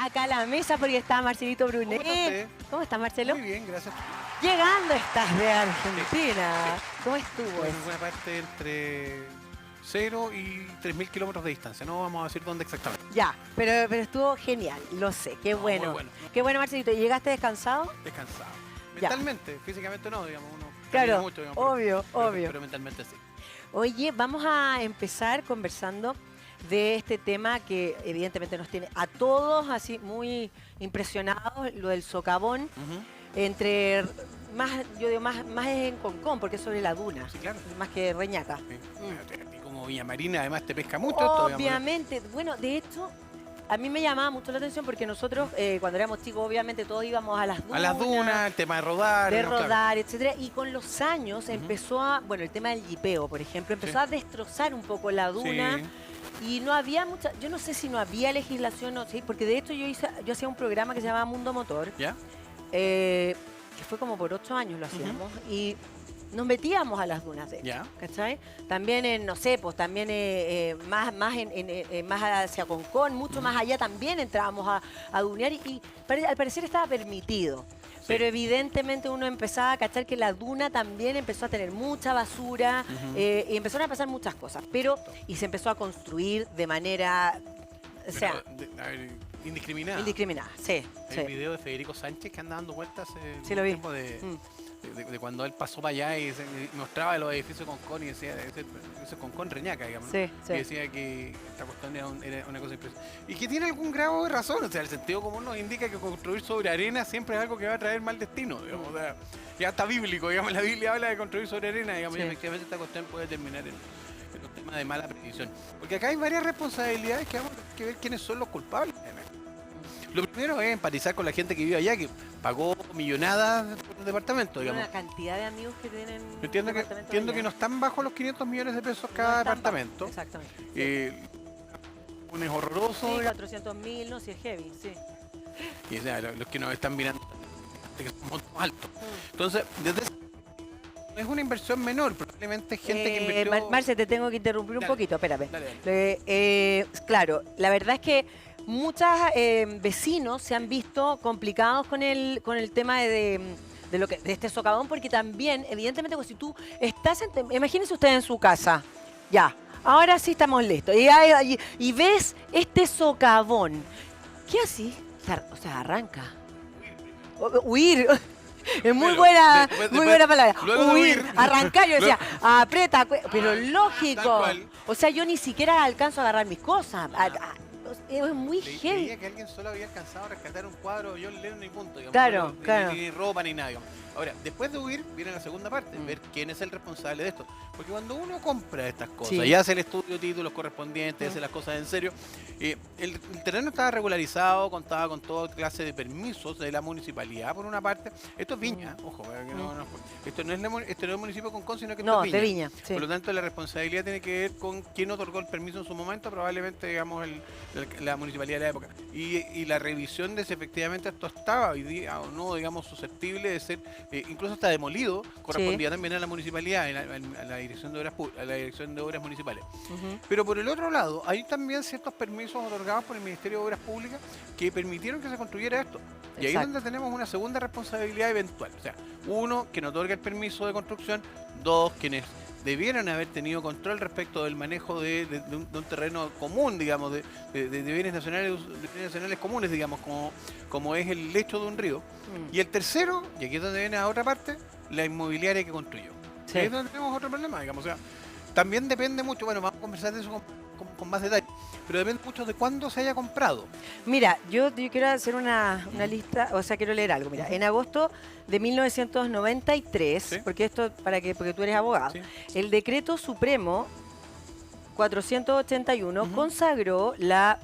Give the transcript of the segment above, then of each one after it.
acá a la mesa porque está Marcelito Brunet. ¿Cómo está usted? ¿Cómo está, Marcelo? Muy bien, gracias. Llegando estás de Argentina. ¿Cómo estuvo En eso? buena parte entre 0 y 3.000 kilómetros de distancia. No vamos a decir dónde exactamente. Ya, pero estuvo genial, lo sé, qué bueno. Muy bueno. Qué bueno, Marcelito. ¿Y llegaste descansado? Descansado. Ya. Mentalmente, físicamente no, digamos. Uno Claro, camina mucho, digamos, obvio, obvio. Pero mentalmente sí. Oye, vamos a empezar conversando de este tema que evidentemente nos tiene a todos así muy impresionados, lo del socavón, Ujú. entre más, yo digo, más es en Concón, porque es sobre la duna, Sí, claro. más que Reñaca. Sí. Y como Villa Marina, además te pesca mucho esto, digamos. Obviamente, bueno, de hecho, a mí me llamaba mucho la atención porque nosotros, cuando éramos chicos, obviamente todos íbamos a las dunas. A las dunas, el tema de rodar. De digamos, claro. rodar, etcétera, y con los años empezó a, bueno, el tema del yipeo, por ejemplo, empezó Sí. a destrozar un poco la duna. Sí. Y no había mucha, yo no sé si no había legislación o sí, porque de hecho yo hacía un programa que se llamaba Mundo Motor, ¿Ya? que fue como por 8 años lo hacíamos, y nos metíamos a las dunas de hecho, Ya. ¿cachai? También en, no sé, pues también más hacia Concón, mucho más allá también entrábamos a dunear y al parecer estaba permitido. Sí. Pero evidentemente uno empezaba a cachar que la duna también empezó a tener mucha basura y empezaron a pasar muchas cosas. Y se empezó a construir de manera, o sea, A ver, indiscriminada. indiscriminada. Sí, El sí. video de Federico Sánchez que anda dando vueltas Sí, lo vi. tiempo de cuando él pasó para allá y mostraba los edificios Concón y decía, ese Concón Reñaca, digamos. ¿no? Sí, sí. Y decía que esta cuestión era una cosa impresionante. Y que tiene algún grado de razón, o sea, el sentido común nos indica que construir sobre arena siempre es algo que va a traer mal destino, digamos. O sea, ya está bíblico, digamos, la Biblia habla de construir sobre arena, digamos, Sí. y efectivamente esta cuestión puede terminar en un tema de mala predicción. Porque acá hay varias responsabilidades que vamos a que ver quiénes son los culpables. Lo primero es empatizar con la gente que vive allá, que pagó millonadas por un departamento, Tiene digamos. una cantidad de amigos que tienen. Entiendo departamentos que allá. no están bajo los 500 millones de pesos No cada están departamento. bajos, exactamente. Sí. Un es horroroso. Sí, 400.000, no, si es heavy, sí. Y o sea, los que nos están mirando que son montos altos. Entonces, desde ese- no es una inversión menor, probablemente gente que invirtió. Marce, te tengo que interrumpir un Dale, poquito, espérame. dale. Claro, la verdad es que muchos vecinos se han visto complicados con el tema de este socavón, porque también, evidentemente, pues, si tú estás imagínense usted en su casa, ya, ahora sí estamos listos, y ves este socavón, ¿qué así? O sea, arranca. Huir. Es muy Pero, buena, después- muy buena palabra. luego de Huir, huir. arrancar, yo decía, aprieta, pero Tal lógico. cual. O sea, yo ni siquiera alcanzo a agarrar mis cosas. Es muy heavy. Leía que alguien solo había alcanzado a rescatar un cuadro de John Lennon y punto, digamos. Claro, Ni- claro. Ni ropa ni nada, digamos. Ahora, después de huir, viene la segunda parte, ver quién es el responsable de esto. Porque cuando uno compra estas cosas Sí. y hace el estudio, títulos correspondientes, hace las cosas en serio, el terreno estaba regularizado, contaba con toda clase de permisos de la municipalidad, por una parte. Esto es Viña, ojo, para que esto no es el municipio de Concón, sino que esto No, es de Viña. Sí. Por lo tanto, la responsabilidad tiene que ver con quién otorgó el permiso en su momento, probablemente, digamos, la municipalidad de la época. Y la revisión de si efectivamente esto estaba hoy día o no, digamos, susceptible de ser, incluso hasta demolido, correspondía también a la municipalidad, a la dirección de obras a la dirección de obras municipales. Ujú. Pero por el otro lado, hay también ciertos permisos otorgados por el Ministerio de Obras Públicas que permitieron que se construyera esto. Y ahí es Exacto. donde tenemos una segunda responsabilidad eventual. O sea, uno, quien otorga el permiso de construcción; dos, quienes debieran haber tenido control respecto del manejo de un terreno común, digamos, de bienes nacionales comunes, digamos, como es el lecho de un río. Y el tercero, y aquí es donde viene a otra parte, la inmobiliaria que construyó. Sí. Ahí es donde tenemos otro problema, digamos. O sea, también depende mucho, bueno, vamos a conversar de eso con más detalle, pero depende mucho de cuándo se haya comprado. Mira, yo quiero hacer una lista, o sea, quiero leer algo. Mira, en agosto de 1993, Sí. porque tú eres abogado, Sí. el decreto supremo 481 consagró la...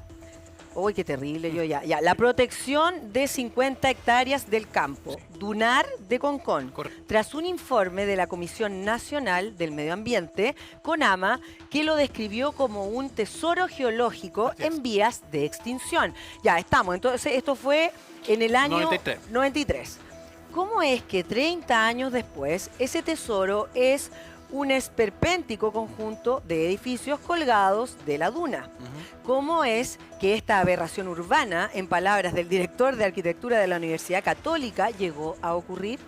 Uy, qué terrible, la protección de 50 hectáreas del campo, dunar de Concón, Correcto. tras un informe de la Comisión Nacional del Medio Ambiente, CONAMA, que lo describió como un tesoro geológico Así es. en vías de extinción. Ya estamos, entonces esto fue en el año 93. ¿Cómo es que 30 años después ese tesoro es un esperpéntico conjunto de edificios colgados de la duna. ¿Cómo es que esta aberración urbana, en palabras del director de arquitectura de la Universidad Católica, llegó a ocurrir?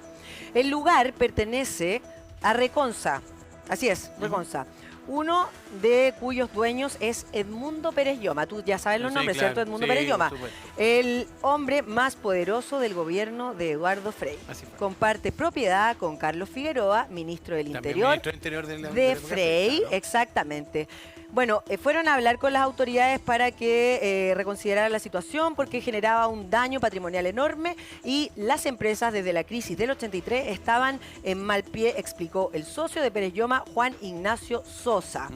El lugar pertenece a Reconsa, así es, Reconsa, uno de cuyos dueños es Edmundo Pérez Lloma. Tú ya sabes los Sí, nombres, claro. ¿cierto? Edmundo Sí, Pérez por Lloma, supuesto. el hombre más poderoso del gobierno de Eduardo Frei. Así fue. Comparte propiedad con Carlos Figueroa, ministro del También Interior ministro del Interior de la de época, sí, Frei, claro. exactamente. Bueno, fueron a hablar con las autoridades para que reconsideraran la situación porque generaba un daño patrimonial enorme y las empresas desde la crisis del 83 estaban en mal pie, explicó el socio de Pérez Lloma, Juan Ignacio Sosa.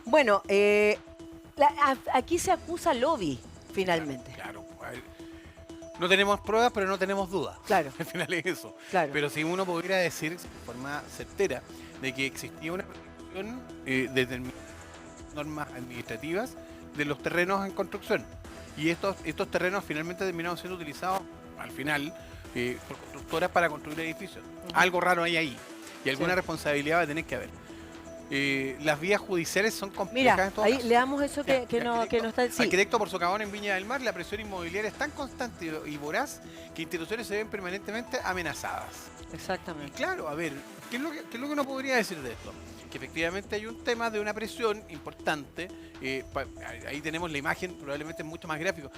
Bueno, aquí se acusa lobby, finalmente. Claro. A ver, no tenemos pruebas, pero no tenemos dudas. Claro. Al final es eso. Claro. Pero si uno pudiera decir de forma certera de que existía una protección de determinadas normas administrativas de los terrenos en construcción. Y estos terrenos finalmente terminaron siendo utilizados, al final, por constructoras para construir edificios. Algo raro hay ahí. Y alguna responsabilidad va a tener que haber. Las vías judiciales son complejas Mira, en todo ahí caso. leamos eso que no está... Sí. Arquitecto por Socavón en Viña del Mar, la presión inmobiliaria es tan constante y voraz que instituciones se ven permanentemente amenazadas. Y Exactamente. claro, a ver, ¿qué es lo que uno podría decir de esto? Que efectivamente hay un tema de una presión importante, ahí tenemos la imagen, probablemente es mucho más gráfico,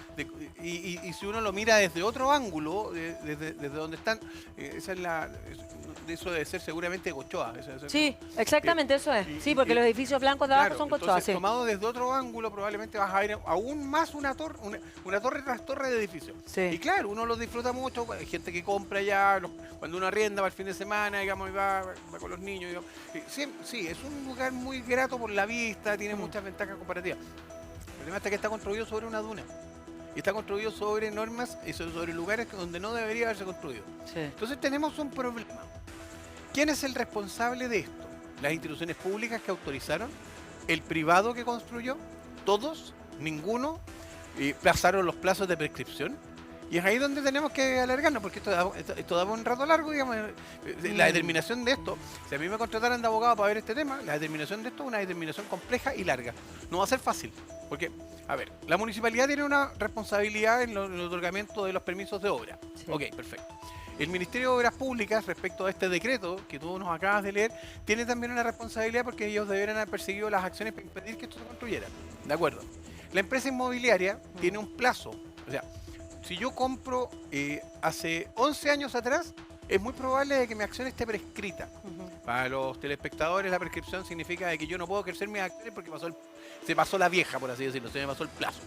y si uno lo mira desde otro ángulo, desde donde están, esa es eso debe ser seguramente Cochoa. Sí, exactamente, eso es. Sí, porque los edificios blancos de abajo Claro, son entonces, cochoas, sí. tomado desde otro ángulo, probablemente vas a ver aún más una torre tras torre de edificios. Sí. Y claro, uno lo disfruta mucho, hay gente que compra ya, cuando uno arrienda va el fin de semana, digamos, y va con los niños. Digamos. Sí, es un lugar muy grato por la vista, tiene muchas ventajas comparativas. El problema es que está construido sobre una duna. Y está construido sobre normas y sobre lugares donde no debería haberse construido. Sí. Entonces tenemos un problema. ¿Quién es el responsable de esto? ¿Las instituciones públicas que autorizaron? ¿El privado que construyó? ¿Todos? ¿Ninguno? ¿Pasaron los plazos de prescripción? Y es ahí donde tenemos que alargarnos, porque esto da un rato largo, digamos. La determinación de esto, si a mí me contrataran de abogado para ver este tema, la determinación de esto es una determinación compleja y larga. No va a ser fácil, porque, a ver, la municipalidad tiene una responsabilidad en el otorgamiento de los permisos de obra. Sí. Ok, perfecto. El Ministerio de Obras Públicas, respecto a este decreto que tú nos acabas de leer, tiene también una responsabilidad porque ellos deberían haber perseguido las acciones para impedir que esto se construyera. ¿De acuerdo? La empresa inmobiliaria tiene un plazo. O sea, si yo compro hace 11 años atrás, es muy probable de que mi acción esté prescrita. Para los telespectadores, la prescripción significa de que yo no puedo ejercer mis acciones porque se pasó la vieja, por así decirlo, se me pasó el plazo.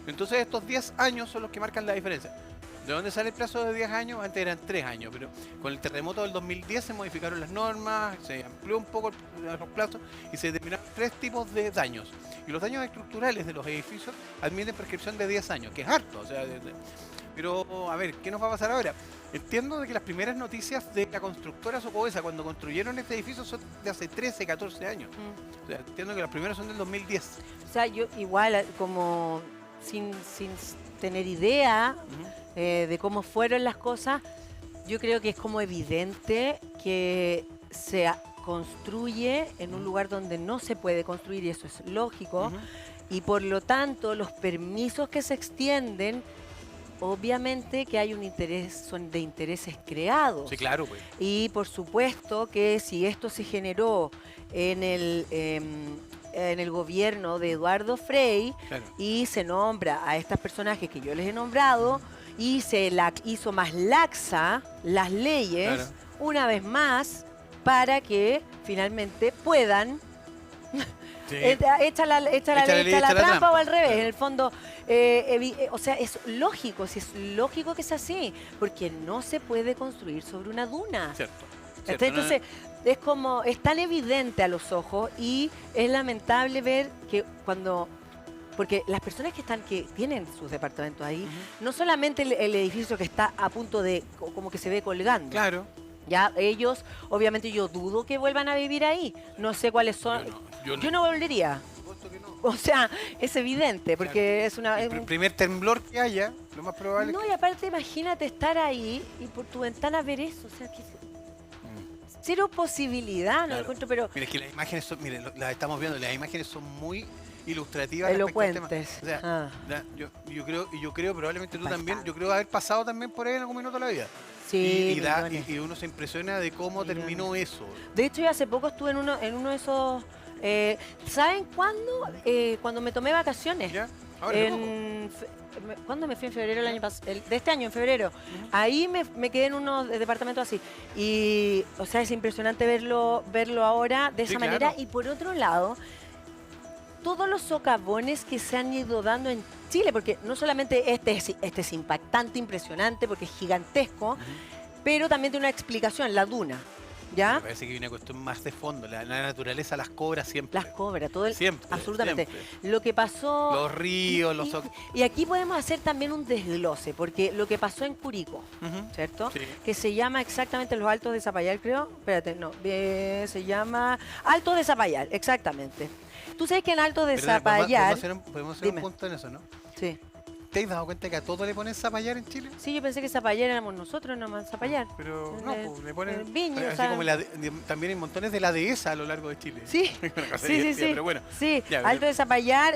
Entonces estos 10 años son los que marcan la diferencia. ¿De dónde sale el plazo de 10 años? Antes eran 3 años, pero con el terremoto del 2010 se modificaron las normas, se amplió un poco los plazos y se determinaron 3 tipos de daños. Y los daños estructurales de los edificios admiten prescripción de 10 años, que es harto. O sea, pero, a ver, ¿qué nos va a pasar ahora? Entiendo de que las primeras noticias de la constructora Socobesa cuando construyeron este edificio son de hace 13, 14 años. O sea, entiendo que las primeras son del 2010. O sea, yo igual, como sin tener idea de cómo fueron las cosas, yo creo que es como evidente que se construye en un lugar donde no se puede construir, y eso es lógico, y por lo tanto los permisos que se extienden, obviamente que hay un interés, son de intereses creados. Sí, claro, pues. Y por supuesto que si esto se generó en el gobierno de Eduardo Frei, Claro. y se nombra a estos personajes que yo les he nombrado y se hizo más laxa las leyes, Claro. una vez más, para que finalmente puedan Sí. echa la Echa la ley, echa la trampa trampa. o al revés. Claro. En el fondo, o sea, es lógico, si es lógico que es así, porque no se puede construir sobre una duna. Cierto. Entonces, es como, es tan evidente a los ojos y es lamentable ver que porque las personas que tienen sus departamentos ahí, no solamente el edificio que está a punto de, como que se ve colgando. Claro. Ya ellos, obviamente yo dudo que vuelvan a vivir ahí. No sé cuáles son. Yo no volvería. Por supuesto que no. O sea, es evidente, porque es una... El primer temblor que haya, lo más probable No, es y aparte imagínate estar ahí y por tu ventana ver eso. O sea, cero posibilidad, no lo Claro. encuentro, pero Mira, es que las imágenes son, mire, las estamos viendo, las imágenes son muy ilustrativas respecto al tema. elocuentes. O sea, Ah, yo creo, probablemente tú también, Impactante. yo creo haber pasado también por ahí en algún minuto de la vida. sí, Y millones. uno se impresiona de cómo Millones. terminó eso. De hecho, yo hace poco estuve en uno de esos... ¿saben cuándo? Cuando me tomé vacaciones. ¿Ya? Ahora, hace poco. ¿Cuándo me fui? En febrero del año pasado. De este año, en febrero. Ahí me quedé en unos departamentos así. Y, o sea, es impresionante verlo ahora de Sí, esa claro. manera. Y por otro lado, todos los socavones que se han ido dando en Chile, porque no solamente este es impactante, impresionante, porque es gigantesco, pero también tiene una explicación, la duna. Me ¿Ya? parece que hay una cuestión más de fondo. La naturaleza las cobra siempre. Las cobra, todo el... Siempre. Absolutamente. siempre. Lo que pasó... Los ríos, los... y aquí podemos hacer también un desglose, porque lo que pasó en Curicó, Ujú. ¿cierto? Sí. Que se llama exactamente los Altos de Zapallar, creo. Espérate, no. Se llama Altos de Zapallar, exactamente. Tú sabes que en Altos de ¿Verdad? Zapallar... Podemos hacer un Dime. punto en eso, ¿no? Sí. ¿Te has dado cuenta que a todo le ponen Zapallar en Chile? Sí, yo pensé que Zapallar éramos nosotros nomás, Zapallar. Pero no, El- pues, le ponen... el Viña, o así sea- como también hay montones de la dehesa a lo largo de Chile. Sí, Una cosa sí, divertida, sí. Pero bueno, Sí, ya, Alto de Zapallar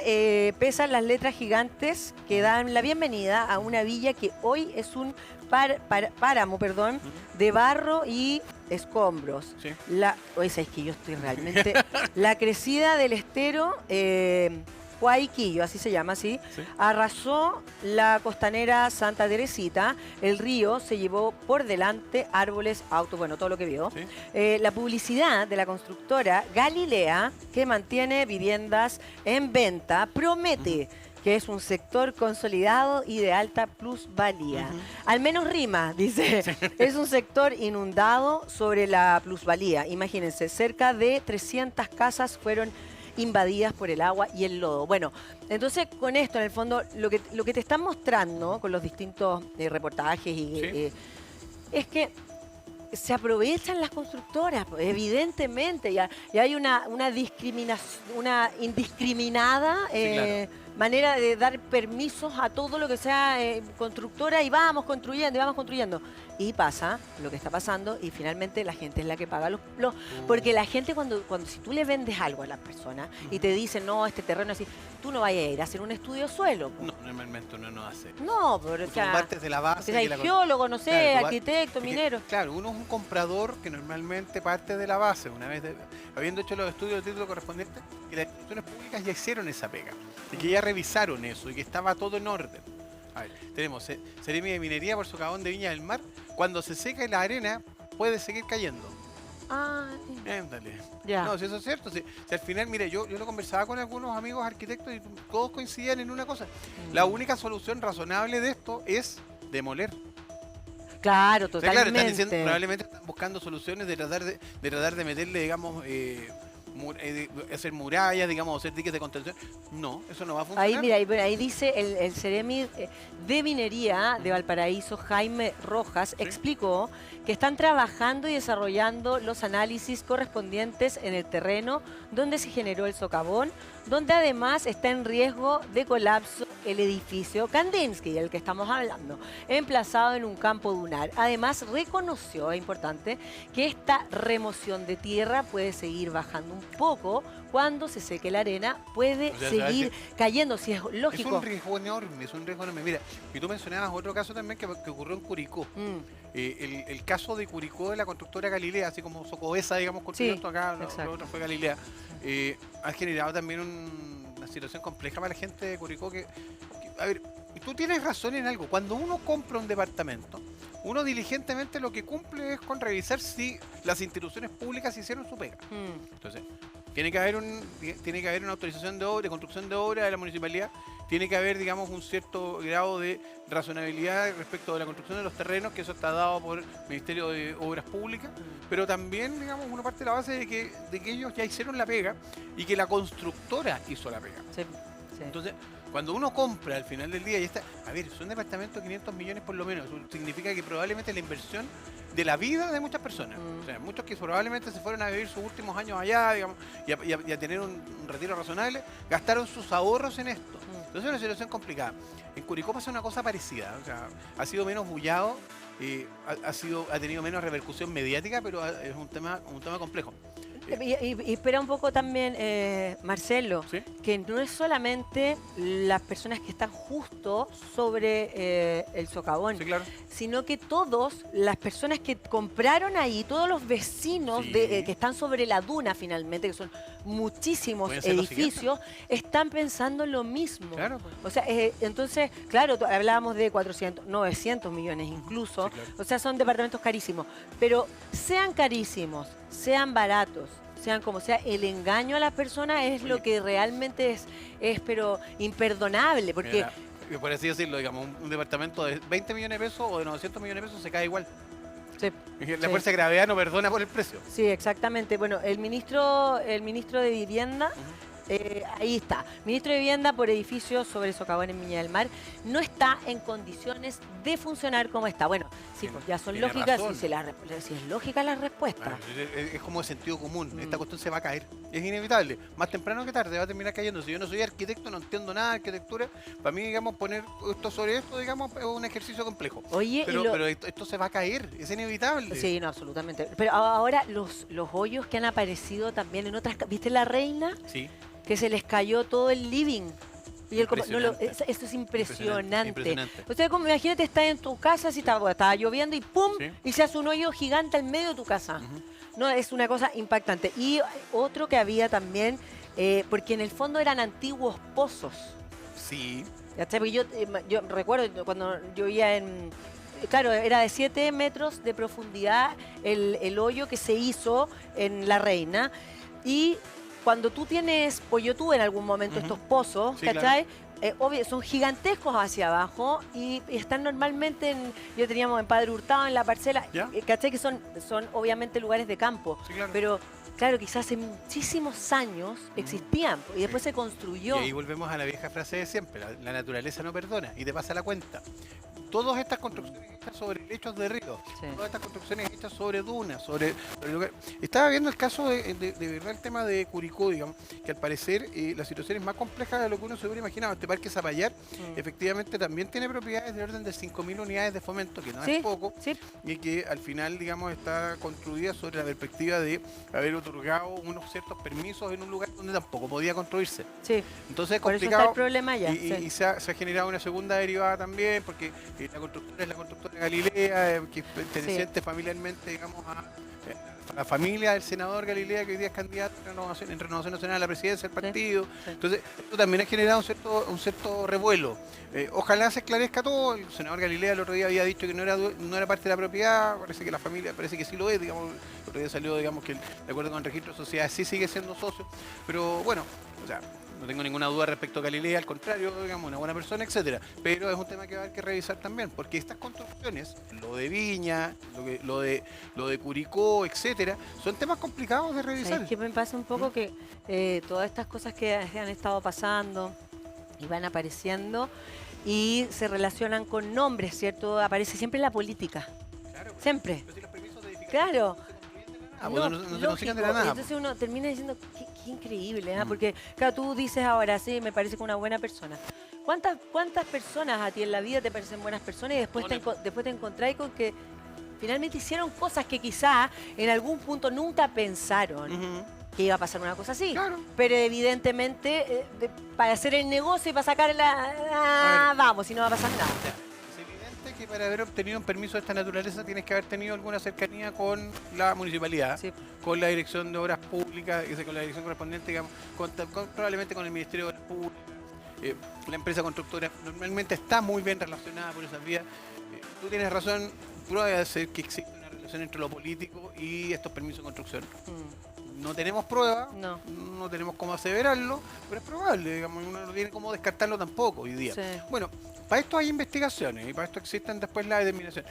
pesan las letras gigantes que dan la bienvenida a una villa que hoy es un páramo, perdón, de barro y escombros. sí. Oye, sabes que yo estoy realmente... la crecida del estero, Huayquillo, así se llama, ¿sí? Sí. Arrasó la costanera Santa Teresita, el río se llevó por delante árboles, autos, bueno, todo lo que vio. Sí. La publicidad de la constructora Galilea, que mantiene viviendas en venta, promete que es un sector consolidado y de alta plusvalía. Ujú. Al menos rima, dice. Es un sector inundado sobre la plusvalía. Imagínense, cerca de 300 casas fueron invadidas por el agua y el lodo. Bueno, entonces con esto, en el fondo, lo que te están mostrando con los distintos reportajes y, Sí. es que se aprovechan las constructoras, pues, evidentemente, ya hay una discriminación, una indiscriminada claro. manera de dar permisos a todo lo que sea constructora y vamos construyendo y vamos construyendo. Y pasa lo que está pasando y finalmente la gente es la que paga porque la gente cuando si tú le vendes algo a las personas y te dicen, no, este terreno es así, tú no vayas a ir a hacer un estudio suelo. Po. No, normalmente uno no hace. No, pero o Tú sea, partes de la base. que hay que la- geólogo, no sé, Claro, tú vas- arquitecto, es que, minero. Claro, uno es un comprador que normalmente parte de la base. Una vez habiendo hecho los estudios de título correspondientes, que las instituciones públicas ya hicieron esa pega. Y que ya revisaron eso y que estaba todo en orden. A ver, tenemos Seremi de Minería por Socavón de Viña del Mar. Cuando se seca la arena, puede seguir cayendo. Ah, Ándale. ya. No, si eso es cierto. Si al final, mire, yo lo conversaba con algunos amigos arquitectos y todos coincidían en una cosa. La única solución razonable de esto es demoler. Claro, O sea, claro, totalmente. están diciendo, probablemente están buscando soluciones de tratar de meterle, digamos, hacer murallas, digamos, hacer diques de contención. No, eso no va a funcionar. Ahí, mira, ahí dice el Ceremi de Minería de Valparaíso, Jaime Rojas, explicó que están trabajando y desarrollando los análisis correspondientes en el terreno donde se generó el socavón, donde además está en riesgo de colapso el edificio Kandinsky, del que estamos hablando, emplazado en un campo dunar. Además, reconoció, es importante, que esta remoción de tierra puede seguir bajando un poco cuando se seque la arena, puede O sea, seguir cayendo, si es Es lógico. un riesgo enorme, es un riesgo enorme. Mira, y tú mencionabas otro caso también que ocurrió en Curicó. El caso de Curicó de la constructora Galilea, así como Socovesa, digamos, construyó Sí, esto acá, lo exacto. otro fue Galilea, ha generado también una situación compleja para la gente de Curicó a ver, tú tienes razón en algo. Cuando uno compra un departamento, uno diligentemente lo que cumple es con revisar si las instituciones públicas hicieron su pega. Entonces, tiene que haber una autorización de obra, de construcción de obra de la municipalidad, tiene que haber, digamos, un cierto grado de razonabilidad respecto de la construcción de los terrenos, que eso está dado por el Ministerio de Obras Públicas, pero también, digamos, uno parte de la base de que ellos ya hicieron la pega y que la constructora hizo la pega. Sí, sí. Entonces, cuando uno compra al final del día, y está, a ver, son departamentos de 500 millones por lo menos, eso significa que probablemente la inversión de la vida de muchas personas, o sea, muchos que probablemente se fueron a vivir sus últimos años allá, digamos, y a tener un retiro razonable, gastaron sus ahorros en esto. Entonces es una situación complicada. En Curicó pasa una cosa parecida, o sea, ha sido menos bullado, ha tenido menos repercusión mediática, pero es un tema complejo. Y espera un poco también, Marcelo, ¿Sí? que no es solamente las personas que están justo sobre el socavón, Sí, claro. sino que todas las personas que compraron ahí, todos los vecinos Sí. que están sobre la duna finalmente, que son muchísimos Pueden ser los edificios, están pensando lo mismo. Claro, pues. O sea, entonces, claro, hablábamos de 400, 900 millones incluso. Sí, claro. O sea, son departamentos carísimos. Pero sean carísimos, sean baratos, sean como sea, el engaño a las personas es lo Oye. que realmente es pero imperdonable. Porque Mira, por así decirlo, digamos, un departamento de 20 millones de pesos o de 900 millones de pesos se cae igual. sí, La fuerza de gravedad no perdona por el precio. sí, exactamente. Bueno, el ministro de Vivienda, ahí está. Ministro de Vivienda por edificios sobre socavón en Viña del Mar, no está en condiciones de funcionar como está. Bueno, sí, pues ya son Tiene lógicas, razón. si es lógica la respuesta. Bueno, es como de sentido común. Mm. Esta cuestión se va a caer. Es inevitable. Más temprano que tarde va a terminar cayendo. Si yo no soy arquitecto, no entiendo nada de arquitectura, para mí, digamos, poner esto sobre esto, digamos, es un ejercicio complejo. Oye, Pero esto se va a caer. Es inevitable. Sí, no, absolutamente. Pero ahora los hoyos que han aparecido también en otras... ¿Viste La Reina? Sí. Que se les cayó todo el living. Y Impresionante. esto es impresionante. Impresionante. O sea, como, imagínate, estás en tu casa, si estaba lloviendo y ¡pum! Sí. Y se hace un hoyo gigante al medio de tu casa. Ujú. No, es una cosa impactante. Y otro que había también, porque en el fondo eran antiguos pozos. Sí. ¿Cachai? Porque yo recuerdo cuando yo vivía en... Claro, era de 7 metros de profundidad el hoyo que se hizo en La Reina. Y cuando tú tienes Poyotú en algún momento, Ujú. estos pozos, Sí, ¿cachai? Obvio, son gigantescos hacia abajo y están normalmente yo teníamos en Padre Hurtado, en la parcela, ¿Ya? ¿cachai? Que son obviamente lugares de campo. Sí, claro. Pero claro, quizás hace muchísimos años existían y después Sí. se construyó. Y ahí volvemos a la vieja frase de siempre, la naturaleza no perdona y te pasa la cuenta. Todas estas construcciones hechas sobre lechos de río, Sí. todas estas construcciones hechas sobre dunas, sobre lugar. Estaba viendo el caso de verdad el tema de Curicó, digamos, que al parecer la situación es más compleja de lo que uno se hubiera imaginado. Este parque Zapallar efectivamente también tiene propiedades de orden de 5.000 unidades de fomento, que no Sí, es poco, sí. y que al final, digamos, está construida sobre la perspectiva de haber otorgado unos ciertos permisos en un lugar donde tampoco podía construirse. Sí, Entonces es por eso complicado. está el problema allá. Y, sí. y se ha generado una segunda derivada también, porque la constructora es la constructora Galilea, que es perteneciente familiarmente, digamos, a la familia del senador Galilea, que hoy día es candidato en Renovación Nacional a la presidencia del partido. sí. Entonces, esto también ha generado un cierto revuelo. Ojalá se esclarezca todo. El senador Galilea el otro día había dicho que no era parte de la propiedad, parece que la familia, parece que sí lo es, digamos. El otro día salió, digamos, que de acuerdo con el registro de sociedades sí sigue siendo socio, pero bueno, o sea, no tengo ninguna duda respecto a Galilea, al contrario, digamos, una buena persona, etcétera. Pero es un tema que va a haber que revisar también, porque estas construcciones, lo de Viña, lo de Curicó, etcétera, son temas complicados de revisar. ¿Sabes qué me pasa un poco? Que todas estas cosas que han estado pasando y van apareciendo y se relacionan con nombres, ¿cierto? Aparece siempre la política. Claro, Siempre. pero si los permisos de edificación Claro. no se consiguen de la lógico. nada. Entonces uno termina diciendo, qué increíble, ¿ah? Mm. Porque, claro, tú dices ahora, sí, me parece que una buena persona. ¿Cuántas personas a ti en la vida te parecen buenas personas y después después te encontrás con que finalmente hicieron cosas que quizá en algún punto nunca pensaron Ujú. que iba a pasar una cosa así? Claro. Pero evidentemente, para hacer el negocio y para sacar vamos, y no va a pasar nada. Ya, es evidente que para haber obtenido un permiso de esta naturaleza tienes que haber tenido alguna cercanía con la municipalidad, Sí. con la Dirección de Obras Públicas, con la dirección correspondiente, digamos, probablemente con el Ministerio de Obras Públicas. La empresa constructora normalmente está muy bien relacionada por esas vías. Tú tienes razón, prueba de ser que existe una relación entre lo político y estos permisos de construcción. No tenemos pruebas, No. no tenemos cómo aseverarlo, pero es probable, digamos, uno no tiene cómo descartarlo tampoco hoy día. Sí. Bueno, para esto hay investigaciones y para esto existen después la determinación.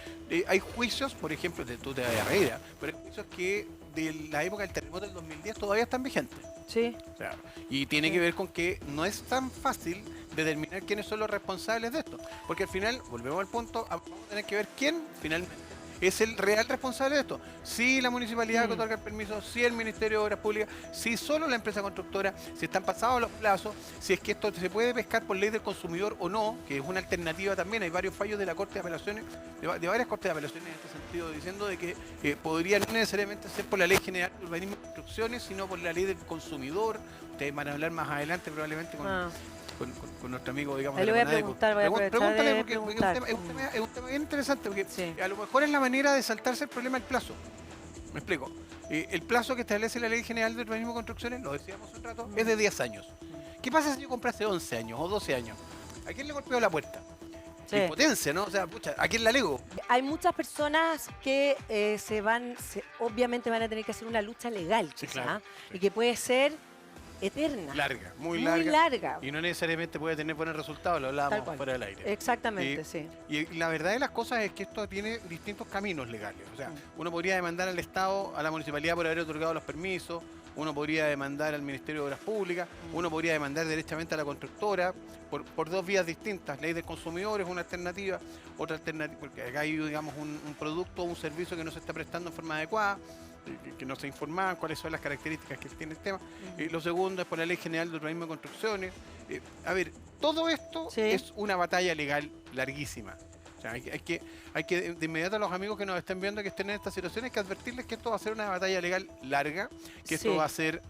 Hay juicios, por ejemplo, tú te vas a reír, pero hay juicios que de la época del terremoto del 2010 todavía están vigentes. Sí. O sea, y tiene Sí. que ver con que no es tan fácil determinar quiénes son los responsables de esto. Porque al final, volvemos al punto, vamos a tener que ver quién finalmente es el real responsable de esto. Si la municipalidad que otorga el permiso, si el Ministerio de Obras Públicas, si solo la empresa constructora, si están pasados los plazos, si es que esto se puede pescar por ley del consumidor o no, que es una alternativa también. Hay varios fallos de la Corte de Apelaciones, de varias Cortes de Apelaciones en este sentido, diciendo de que podría no necesariamente ser por la Ley General de Urbanismo y Construcciones, sino por la ley del consumidor. Ustedes van a hablar más adelante probablemente con nuestro amigo, digamos, ahí de le la voy a preguntar, voy a aprovechar Pregúntale, de porque preguntar. es un tema bien interesante, porque Sí. a lo mejor es la manera de saltarse el problema del plazo. Me explico. El plazo que establece la Ley General de Urbanismo y Construcciones, lo decíamos hace un rato, es de 10 años. ¿Qué pasa si yo compré hace 11 años o 12 años? ¿A quién le golpeó la puerta? Sí. Impotencia, ¿no? O sea, pucha, ¿a quién la lego? Hay muchas personas que obviamente van a tener que hacer una lucha legal, Sí, quizá, claro, sí. y que puede ser eterna. Larga, muy Muy larga. larga. Y no necesariamente puede tener buenos resultados, lo Tal hablábamos cual. fuera del aire. Exactamente, sí. Y la verdad de las cosas es que esto tiene distintos caminos legales. O sea, uno podría demandar al Estado, a la municipalidad por haber otorgado los permisos, uno podría demandar al Ministerio de Obras Públicas, uno podría demandar derechamente a la constructora por dos vías distintas. Ley del consumidor es una alternativa, otra alternativa, porque acá hay, digamos, un producto o un servicio que no se está prestando en forma adecuada, que no se informaban cuáles son las características que tiene el tema. Lo segundo es por la Ley General de Urbanismo y Construcciones. A ver, todo esto Sí. es una batalla legal larguísima. O sea, hay que de inmediato a los amigos que nos estén viendo que estén en esta situación, hay que advertirles que esto va a ser una batalla legal larga, que esto Sí. va a ser,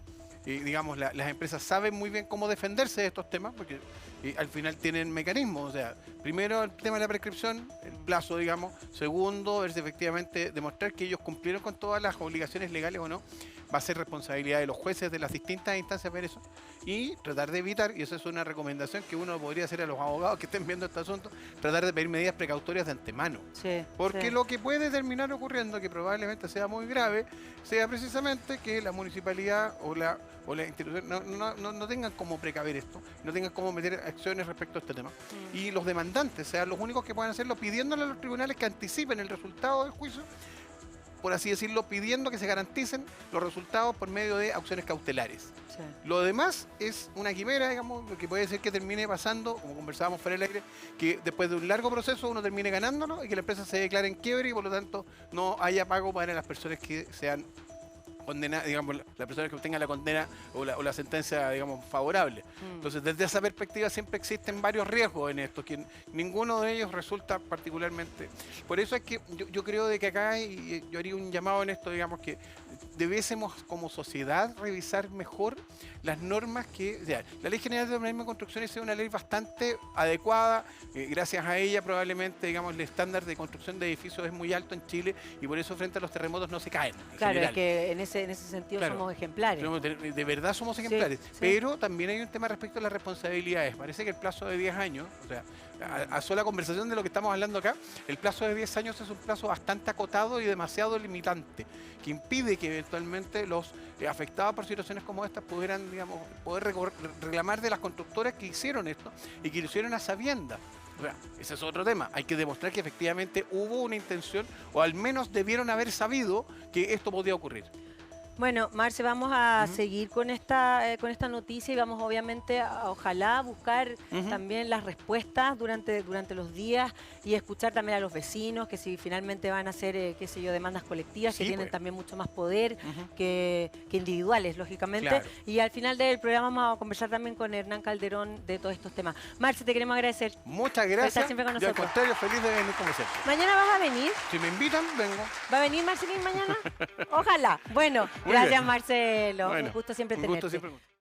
digamos, las empresas saben muy bien cómo defenderse de estos temas, porque al final tienen mecanismos. O sea, primero el tema de la prescripción, el plazo, digamos. Segundo, es efectivamente demostrar que ellos cumplieron con todas las obligaciones legales o no. Va a ser responsabilidad de los jueces de las distintas instancias ver eso. Y tratar de evitar, y eso es una recomendación que uno podría hacer a los abogados que estén viendo este asunto, tratar de pedir medidas precautorias de antemano. Sí, Porque sí. lo que puede terminar ocurriendo, que probablemente sea muy grave, sea precisamente que la municipalidad o la institución no tengan cómo precaver esto, no tengan cómo meter acciones respecto a este tema. Y los demandantes sean los únicos que puedan hacerlo, pidiéndole a los tribunales que anticipen el resultado del juicio, por así decirlo, pidiendo que se garanticen los resultados por medio de acciones cautelares. Sí. Lo demás es una quimera, digamos, que puede ser que termine pasando, como conversábamos fuera del aire, que después de un largo proceso uno termine ganándolo y que la empresa se declare en quiebre y por lo tanto no haya pago para las personas que sean condenadas, digamos, las personas que obtengan la condena o la sentencia, digamos, favorable. Entonces, desde esa perspectiva siempre existen varios riesgos en esto, que ninguno de ellos resulta particularmente. Por eso es que yo creo de que acá, y yo haría un llamado en esto, digamos, que debiésemos como sociedad revisar mejor las normas que... O sea, la Ley General de Urbanismo y Construcción es una ley bastante adecuada, gracias a ella probablemente, digamos, el estándar de construcción de edificios es muy alto en Chile y por eso frente a los terremotos no se caen. Claro, general. es que en ese sentido Claro. somos ejemplares. De verdad somos ejemplares, sí. pero también hay un tema respecto a las responsabilidades. Parece que el plazo de 10 años, o sea, a sola conversación de lo que estamos hablando acá, el plazo de 10 años es un plazo bastante acotado y demasiado limitante, que impide que eventualmente los afectados por situaciones como estas pudieran, digamos, poder reclamar de las constructoras que hicieron esto y que lo hicieron a sabiendas. O sea, ese es otro tema. Hay que demostrar que efectivamente hubo una intención o al menos debieron haber sabido que esto podía ocurrir. Bueno, Marce, vamos a seguir con esta noticia y vamos obviamente ojalá buscar también las respuestas durante los días y escuchar también a los vecinos que si finalmente van a hacer, qué sé yo, demandas colectivas Sí, que tienen pues. también mucho más poder que individuales, lógicamente. Claro. Y al final del programa vamos a conversar también con Hernán Calderón de todos estos temas. Marce, te queremos agradecer. Muchas gracias. estar siempre con Yo al nosotros. contrario, feliz de venir como siempre. ¿Mañana vas a venir? Si me invitan, vengo. ¿Va a venir Marcelín mañana? Ojalá. Bueno, Muy gracias bien. Marcelo. Bueno, Un gusto siempre un tenerte. gusto siempre.